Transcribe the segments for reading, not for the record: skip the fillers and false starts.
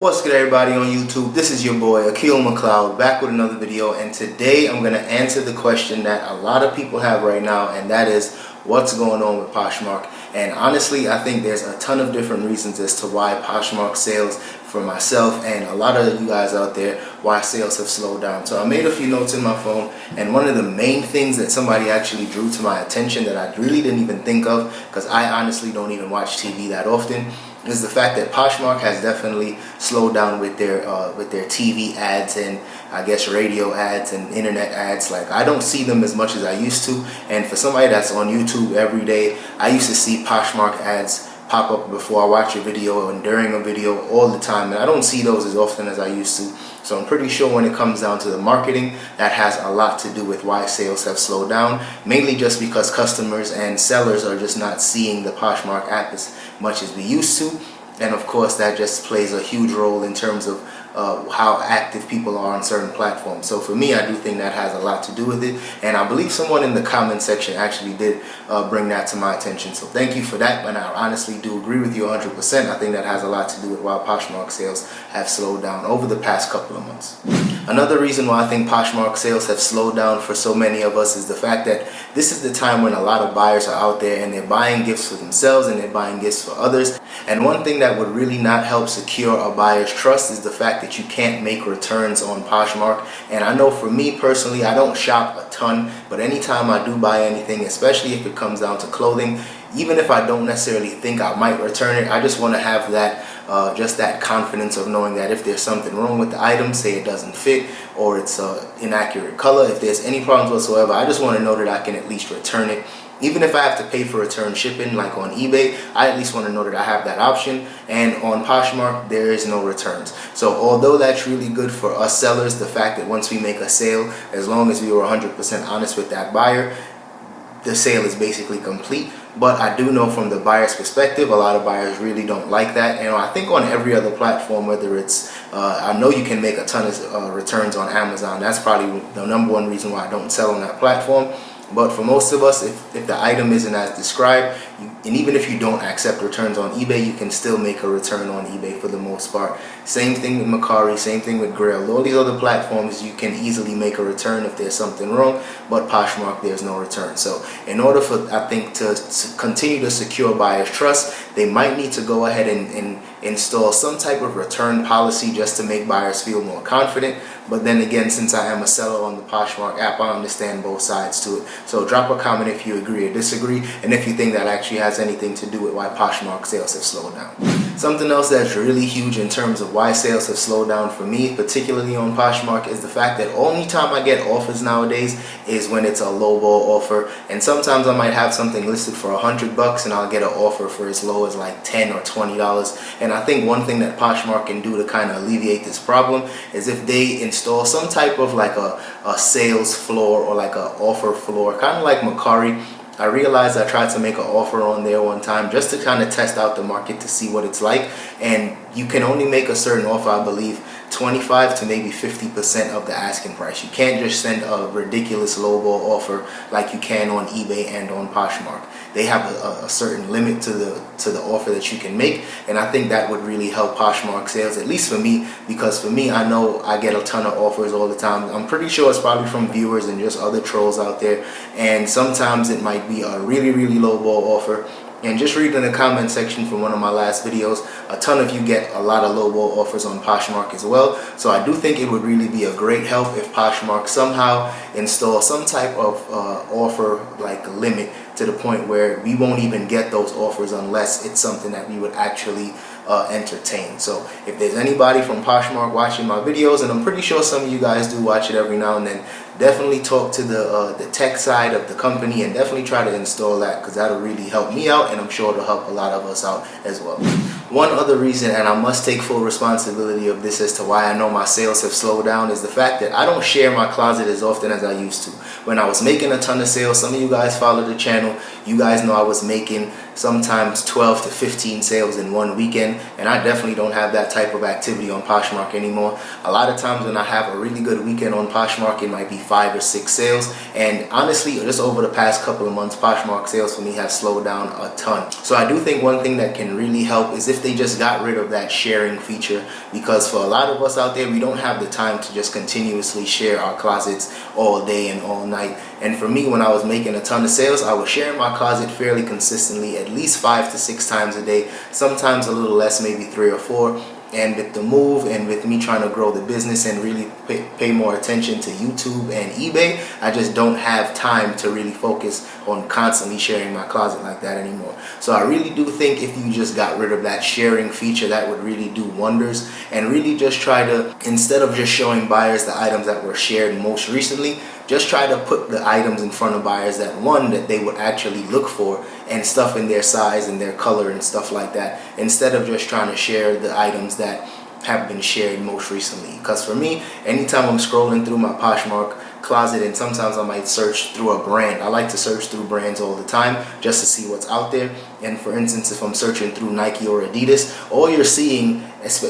What's good, everybody on YouTube? This is your boy Akil McLeod back with another video, and today I'm going to answer the question that a lot of people have right now, and that is what's going on with Poshmark. And honestly, I think there's a ton of different reasons as to why Poshmark sales for myself and a lot of you guys out there, why sales have slowed down. So I made a few notes in my phone, and one of the main things that somebody actually drew to my attention that I really didn't even think of, because I honestly don't even watch TV that often, is the fact that Poshmark has definitely slowed down with their TV ads and I guess radio ads and internet ads. Like, I don't see them as much as I used to, and for somebody that's on YouTube every day, I used to see Poshmark ads pop up before I watch a video and during a video all the time, and I don't see those as often as I used to. So I'm pretty sure when it comes down to the marketing, that has a lot to do with why sales have slowed down, mainly just because customers and sellers are just not seeing the Poshmark app as much as we used to. And of course, that just plays a huge role in terms of how active people are on certain platforms. So for me, I do think that has a lot to do with it, and I believe someone in the comment section actually did bring that to my attention, so thank you for that. But I honestly do agree with you 100%. I think that has a lot to do with why Poshmark sales have slowed down over the past couple of months. Another reason why I think Poshmark sales have slowed down for so many of us is the fact that this is the time when a lot of buyers are out there and they're buying gifts for themselves and they're buying gifts for others. And one thing that would really not help secure a buyer's trust is the fact that you can't make returns on Poshmark. And I know for me personally, I don't shop a ton, but anytime I do buy anything, especially if it comes down to clothing, even if I don't necessarily think I might return it, I just want to have that just that confidence of knowing that if there's something wrong with the item, say it doesn't fit or it's inaccurate color, if there's any problems whatsoever, I just want to know that I can at least return it. Even if I have to pay for return shipping like on eBay, I at least want to know that I have that option. And on Poshmark, there is no returns. So although that's really good for us sellers, the fact that once we make a sale, as long as we were 100% honest with that buyer, the sale is basically complete. But I do know from the buyer's perspective, a lot of buyers really don't like that. And I think on every other platform, whether it's, I know you can make a ton of returns on Amazon. That's probably the number one reason why I don't sell on that platform. But for most of us, if the item isn't as described, and even if you don't accept returns on eBay, you can still make a return on eBay for the most part. Same thing with Mercari, same thing with Grail. All these other platforms, you can easily make a return if there's something wrong, but Poshmark, there's no return. So in order for, I think, to continue to secure buyers' trust, they might need to go ahead and install some type of return policy just to make buyers feel more confident. But then again, since I am a seller on the Poshmark app, I understand both sides to it. So drop a comment if you agree or disagree, and if you think that actually has anything to do with why Poshmark sales have slowed down. Something else that's really huge in terms of why sales have slowed down for me, particularly on Poshmark, is the fact that only time I get offers nowadays is when it's a lowball offer. And sometimes I might have something listed for $100 and I'll get an offer for as low as like $10 or $20. And I think one thing that Poshmark can do to kind of alleviate this problem is if they install some type of like a sales floor or like a offer floor, kind of like Mercari. I realized I tried to make an offer on there one time just to kind of test out the market to see what it's like, and you can only make a certain offer, I believe 25 to maybe 50% of the asking price. You can't just send a ridiculous lowball offer like you can on eBay and on Poshmark. They have a certain limit to the offer that you can make, and I think that would really help Poshmark sales, at least for me, because for me, I know I get a ton of offers all the time. I'm pretty sure it's probably from viewers and just other trolls out there, and sometimes it might be a really lowball offer. And just reading the comment section from one of my last videos, a ton of you get a lot of lowball offers on Poshmark as well. So I do think it would really be a great help if Poshmark somehow install some type of offer like limit to the point where we won't even get those offers unless it's something that we would actually entertain. So if there's anybody from Poshmark watching my videos, and I'm pretty sure some of you guys do watch it every now and then, definitely talk to the tech side of the company and definitely try to install that, because that'll really help me out, and I'm sure it'll help a lot of us out as well. One other reason, and I must take full responsibility of this as to why I know my sales have slowed down, is the fact that I don't share my closet as often as I used to. When I was making a ton of sales, some of you guys follow the channel, You guys know I was making sometimes 12 to 15 sales in one weekend, and I definitely don't have that type of activity on Poshmark anymore. A lot of times when I have a really good weekend on Poshmark, it might be 5 or 6 sales, and honestly, just over the past couple of months, Poshmark sales for me have slowed down a ton. So I do think one thing that can really help is if they just got rid of that sharing feature, because for a lot of us out there, we don't have the time to just continuously share our closets all day and all night. And for me, when I was making a ton of sales, I was sharing my closet fairly consistently, at least 5 to 6 times a day, sometimes a little less, maybe 3 or 4. And with the move and with me trying to grow the business and really pay more attention to YouTube and eBay, I just don't have time to really focus on constantly sharing my closet like that anymore. So I really do think if you just got rid of that sharing feature, that would really do wonders, and really just try to, instead of just showing buyers the items that were shared most recently, just try to put the items in front of buyers that they would actually look for, and stuff in their size and their color and stuff like that, instead of just trying to share the items that have been shared most recently. Because for me, anytime I'm scrolling through my Poshmark closet, and sometimes I might search through a brand. I like to search through brands all the time just to see what's out there. And for instance, if I'm searching through Nike or Adidas, all you're seeing,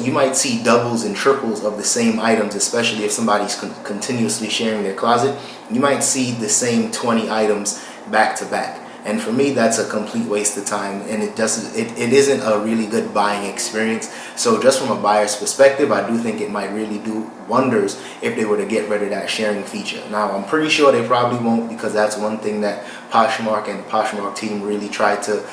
you might see doubles and triples of the same items, especially if somebody's continuously sharing their closet. You might see the same 20 items back to back. And for me, that's a complete waste of time, and it isn't a really good buying experience. So just from a buyer's perspective, I do think it might really do wonders if they were to get rid of that sharing feature. Now, I'm pretty sure they probably won't, because that's one thing that Poshmark and the Poshmark team really try to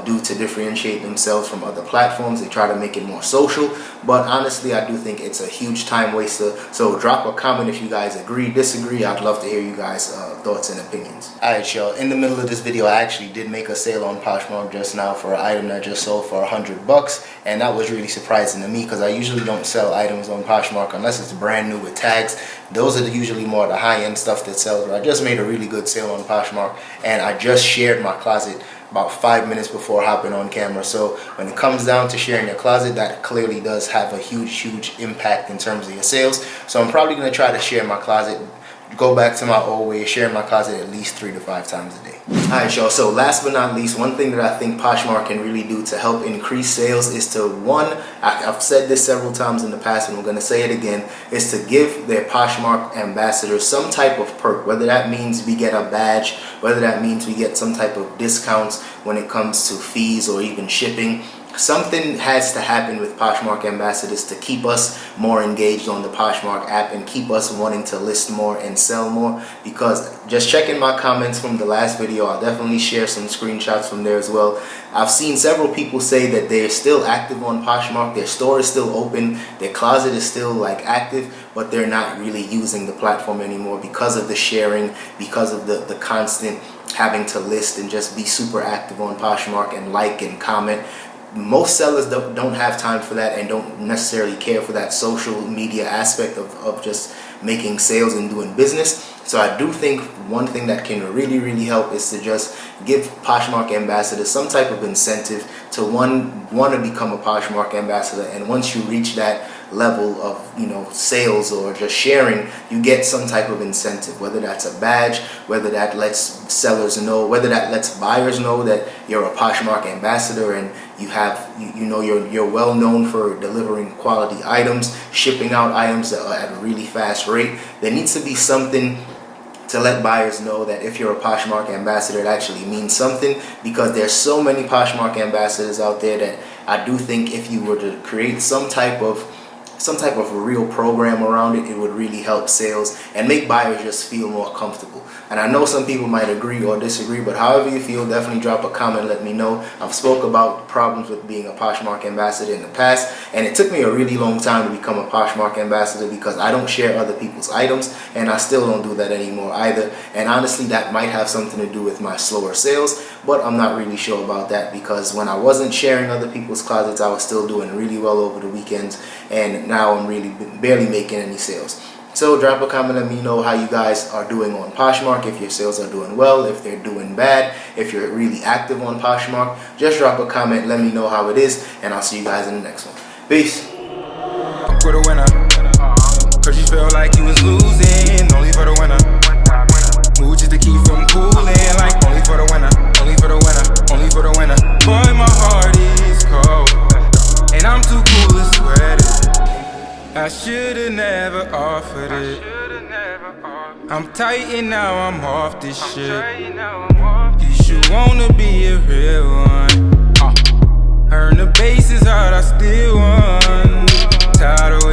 do to differentiate themselves from other platforms. They try to make it more social, but honestly, I do think it's a huge time waster. So drop a comment if you guys agree, disagree. I'd love to hear you guys' thoughts and opinions. Alright, y'all, in the middle of this video, I actually did make a sale on Poshmark just now for an item that just sold for $100, and that was really surprising to me, because I usually don't sell items on Poshmark unless it's brand new with tags. Those are usually more the high-end stuff that sells. But I just made a really good sale on Poshmark, and I just shared my closet about 5 minutes before hopping on camera. So when it comes down to sharing your closet, that clearly does have a huge impact in terms of your sales. So I'm probably going to try to share my closet, go back to my old way, share my closet at least 3 to 5 times a day. Alright, y'all, so last but not least, one thing that I think Poshmark can really do to help increase sales is to, I've said this several times in the past, and I'm going to say it again, is to give their Poshmark ambassadors some type of perk, whether that means we get a badge, whether that means we get some type of discounts when it comes to fees or even shipping. Something has to happen with Poshmark ambassadors to keep us more engaged on the Poshmark app and keep us wanting to list more and sell more, because just checking my comments from the last video, I'll definitely share some screenshots from there as well. I've seen several people say that they're still active on Poshmark, their store is still open, their closet is still active, but they're not really using the platform anymore because of the sharing, because of the constant having to list and just be super active on Poshmark and like and comment. Most sellers don't have time for that and don't necessarily care for that social media aspect of just making sales and doing business. So I do think one thing that can really help is to just give Poshmark ambassadors some type of incentive to want to become a Poshmark ambassador. And once you reach that level of sales or just sharing, you get some type of incentive, whether that's a badge, whether that lets sellers know, whether that lets buyers know that you're a Poshmark ambassador and you're well known for delivering quality items, shipping out items at a really fast rate. There needs to be something to let buyers know that if you're a Poshmark ambassador, it actually means something, because there's so many Poshmark ambassadors out there that I do think if you were to create some type of real program around it, it would really help sales and make buyers just feel more comfortable. And I know some people might agree or disagree, but however you feel, definitely drop a comment, let me know. I've spoke about problems with being a Poshmark ambassador in the past, and it took me a really long time to become a Poshmark ambassador because I don't share other people's items, and I still don't do that anymore either. And honestly, that might have something to do with my slower sales, but I'm not really sure about that, because when I wasn't sharing other people's closets, I was still doing really well over the weekends, and now I'm really barely making any sales. So drop a comment, let me know how you guys are doing on Poshmark, if your sales are doing well, if they're doing bad, if you're really active on Poshmark. Just drop a comment, let me know how it is, and I'll see you guys in the next one. Peace. For the winner, cause you felt like you was losing, only for the winner. Move just to keep from cooling, like only for the winner, only for the I should've never offered it. I'm tight and now I'm off this shit. You should wanna be a real one. Earn the bases hard, I still won. Tired of